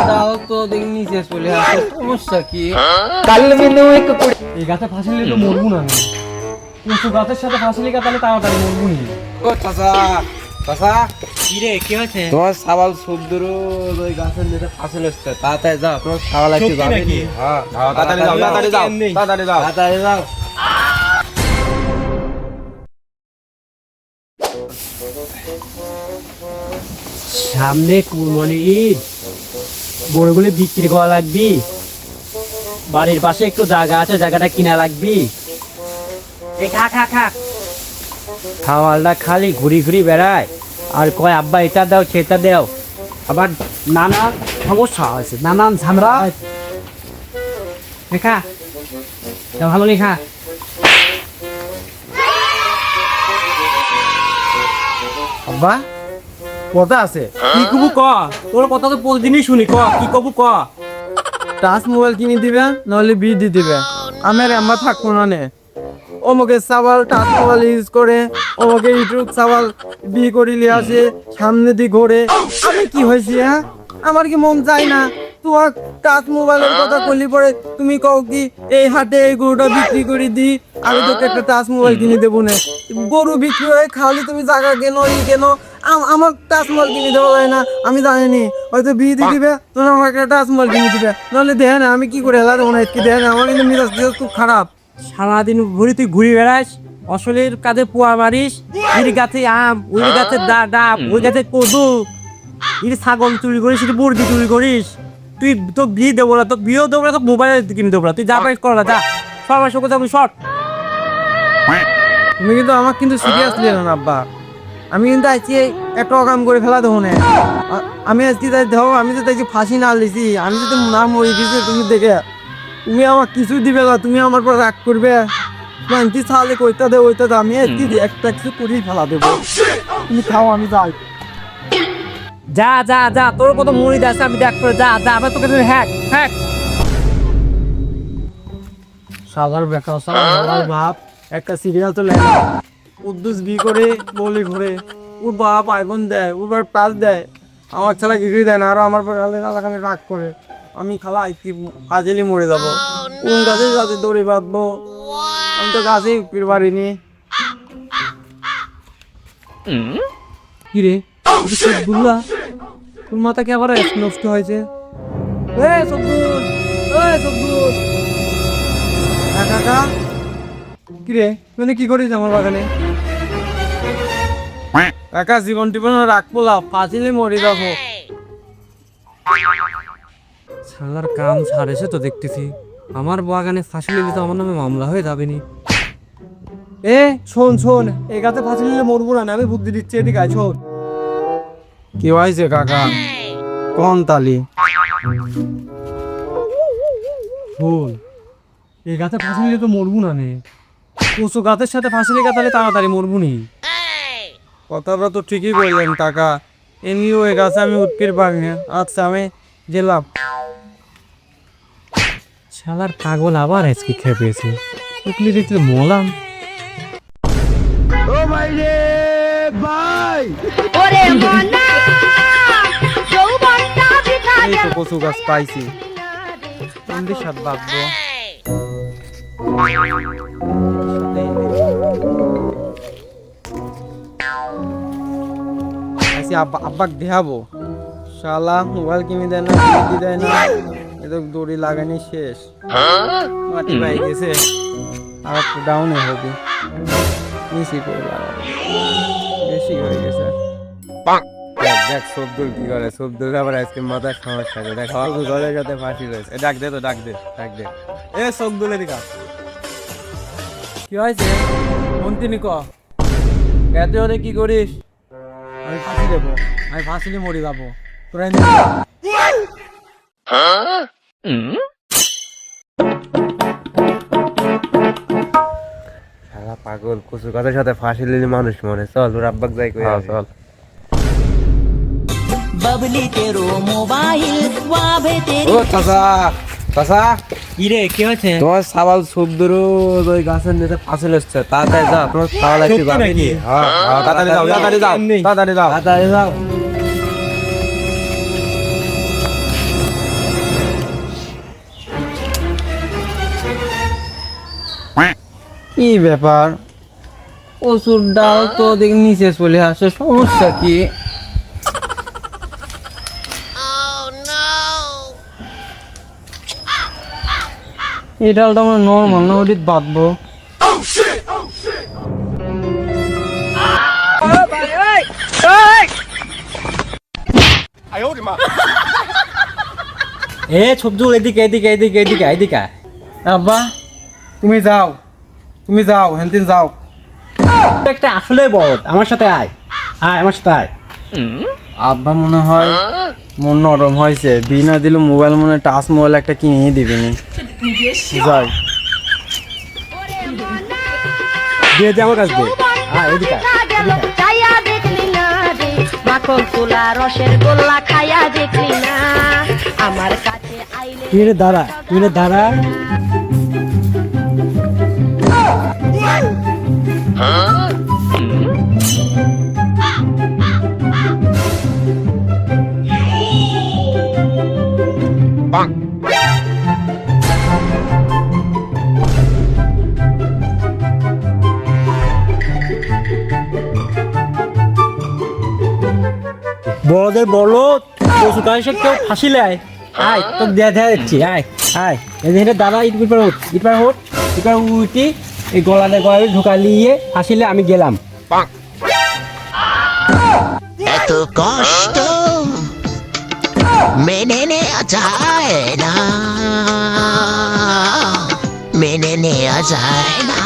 দাও তো দেখি নিচে চলে আসে, সমস্যা কি? এই গাছে ফাঁসি নিলে তো মরবো না আমি। কিন্তু গাছের সাথে ফাঁসি লেগে তাহলে তাড়াতাড়ি মরবো নি। ও চাচা, চাচা, কি রে, কি হয়েছে? তোমার সাবাল সুন্দর ওই গাছের নিচে ফাঁসি লাগছে, তাড়াতাড়ি যাও, তোমার সাবাল একটু সত্যি যাবে নাকি? হ্যাঁ, তাড়াতাড়ি যাও, তাড়াতাড়ি যাও, তাড়াতাড়ি যাও, তাড়াতাড়ি যাও। সামনে কুরবানি ঈদ, গরুগুলি বিক্রি করা লাগবি। বাড়ির পাশে একটু জায়গা আছে, জায়গাটা কিনা লাগবি। এই খা খা খা, খাওয়ালটা খালি ঘুরি ঘুরি বেড়ায় আর কয় আব্বা এটা দাও সেটা দাও। আবার নানা সমস্যা আছে, নানান ঝামেলা। খা ভালো লেখা। আব্বা কথা আছে, কি কবু ক, তোর কথা তো প্রতিদিনই শুনি, ক কি কবু ক। টাচ মোবাইল কিনে দিবে নাহলে বি দিয়ে দিবে। আমার আম্মা থাকবো না নে, ওমকে সাবাল টাচ মোবাইল ইউজ করে, ওমকে ইউটিউব সাবাল বি করে নিয়ে আসে, সামনে দিয়ে ঘোরে। আমি কি হয়েছি? হ্যাঁ, আমার কি মন চাই না তোমার টাচ মোবাইলের কথা কলি পরে তুমি কও কি এই হাটে এই গরুটা বিক্রি করে দি, আমি তোকে একটা টাচ মোবাইল কিনে দেবো না। গরু বিক্রি হয়ে খালি তুমি জায়গা কেন ই কেন, আমার টাচ মোবাইল কিনে দেওয়া যায় না? আমি জানিনি, হয়তো বিয়ে দিয়ে দিবে, তোমার আমাকে একটা টাচ মোবাইল কিনে দিবে, নাহলে দেখে না আমি কি করে হেলা দেবো না। কি দেখে না, আমার কিন্তু মেজাজ খুব খারাপ। সারাদিন ঘুরে তুই ঘুরে বেড়াস, অসলের কাঁধে পোয়া মারিস। ইর গাছে আম, ওই গাছে ডাব, ওই গাছে কদু, ইর ছাগল চুরি করিস, ইর মুরগি চুরি করিস। তুই তো বিয়ে দেবো না, তো বিয়েও দেবো না, তো মোবাইল কিনে দেবো না। তুই যা পারিস কর না, যা সবার সঙ্গে যাবো শর্ট। তুমি কিন্তু আমার কিন্তু সিরিয়াসলি না আব্বা, আমি কিন্তু আজকে একটা কাম করে ফেলা দেবো না। আমি আজকে তাই দেখো, আমি তো তাই ফাঁসি না লিছি, আমি যদি না মরে গেছি তুমি দেখে, তুমি আমার কিছু দিবে না, তুমি আমার পর রাগ করবে। মানছি তাহলে কইতা দে ওইটা দে, আমি আজকে একটা কিছু করেই ফেলা দেবো। তুমি খাও, আমি যাই। যা যা যা, তোর কত মরি যাচ্ছে আমি দেখ করে, যা যা, আবার তোকে হ্যাক হ্যাক। সালার বেকা, সালার বাপ একটা সিরিয়াল তো লেখা, কুদ্দুস বি করে বলে ঘুরে, ওর বাপ আইফোন দেয়, ওর বাপ টাচ দেয়, আমার ছাড়া কিছুই দেয় না। আরো আমার পর এলাকায় রাগ করে, আমি খালা আইসি কাজেলি মরে যাবো। কোন গাছে গাছে দড়ি বাঁধবো, আমি তো গাছেই উঠতে পারিনি। কি রে বুঝলা, তোর মাথা কি আবার নষ্ট হয়েছে? কাকা, কি রে মানে কি করিস আমার বাগানে? কাকা জীবন টিপন রাখবো, পাঁচিলে মরে যাবো। শালার কাম ছাড়েছে তো দেখতেছি, আমার বাগানে ফাঁসি নিলে তো আমার নামে মামলা হয়ে যাবে নি। এ শোন শোন, এই গাছে ফাঁসি নিলে মরবো না, আমি বুদ্ধি দিচ্ছি, এদিকে আয় শোন। কি হয়েছে কাকা, কোন তালি? শোন, এই গাছে ফাঁসি নিলে তো মরবো না নে, কচু গাছের সাথে ফাঁসি লেগে তাহলে তাড়াতাড়ি মরবো নি। কথাটা তো ঠিকই বললেন কাকা, এমনিও এই গাছে আমি উঠতে পারি না। আচ্ছা আমি গেলাম। শালার পাগল আবার আজকে খেয়ে পেয়েছে, উঠলি দেখলে মলাম। ও ভাই রে ভাই, ওরে মনা যৌবনটা বৃথা এই গেল তো কচু গাছ পাইছি, কোনটির সাথে বাঁধবো? আব্বাক দেখাবো, শালা মোবাইল কিনে দেয় না, বিক্রি দেয় না, এতো দড়ি লাগানি শেষ, মাটি পাই গেছে, আর একটু ডাউনে হবে, নিচে করে লাগাবো, বেশি হয়ে গেছে। দেখ সবদুল কি করে, সবদুল আবার আজকে মাথার সমস্যা আছে, দেখ জলের সাথে ফাঁসি রয়েছে। ডাক দে তো, ডাক দে, ডাক দে। এ সবদুল এদিকে কি হয়েছে? মন্ত্রী ক এত হলে কি করিস? আমি ফাঁসি দেবো, আমি ফাঁসিলে মরে যাবো, তোরা সারা পাগল, কচু গাছের সাথে ফাঁসি দিলে মানুষ মরে। চল তোর আব্বাক যাই কই, চল। बबली तेरो मोबाइल वाभे तेरी ও চাচা, চাচা, কি রে, কি হয়েছে? তোমার সাবাল সুন্দর ওই গাছের নিচে ফাঁসি লাগছে, তাড়াতাড়ি যাও, তোমার সাবাল একটু সত্যি যাবে। নাকি? হ্যাঁ, তাড়াতাড়ি যাও, তাড়াতাড়ি যাও, এমনি। তাড়াতাড়ি যাও, তাড়াতাড়ি যাও। কি ব্যাপার, প্রচুর ডাল তো দেখ নিচে চলে আসে, সমস্যা কি? এই ডালটা আমার নর্মাল না, ওটি বাঁধবো। এ সবজুল, এদিকে এদিকে এদিকে এদিকে এদিকে আয়। আব্বা তুমি যাও, তুমি যাও, হ্যান্তিন যাও। একটা আসলে বড়, আমার সাথে আয়, আয় আমার সাথে আয়। আব্বা মনে হয় মন নরম হয়েছে, বিনা দিল মোবাইল, মনে হয় টাচ মোবাইল একটা কিনে দিবেনি। যাই, দিয়ে দে আমার কাছে দে। আয় এদিকে আয়, এদিকে আয়। চাইয়া দেখলি না রে মাখন তোলা রসের গোল্লা খাইয়া দেখলি না আমার কাছে আইলে তুই রে দাঁড়া, তুই রে দাঁড়া। বড়দের বড় পশু কাছে কেউ ফাঁসি লেয়। আয় তোকে দেয়া দেয়া দিচ্ছি, আয় আয় এদিকে দাদা ইট পার হোট, ইট পার হোট, ইট পার উঠি, এই গলাতে গলায় ঢোকা নিয়ে ফাঁসিলে আমি গেলাম। এত কষ্ট মেনে নেওয়া যায় না, মেনে নেওয়া যায় না।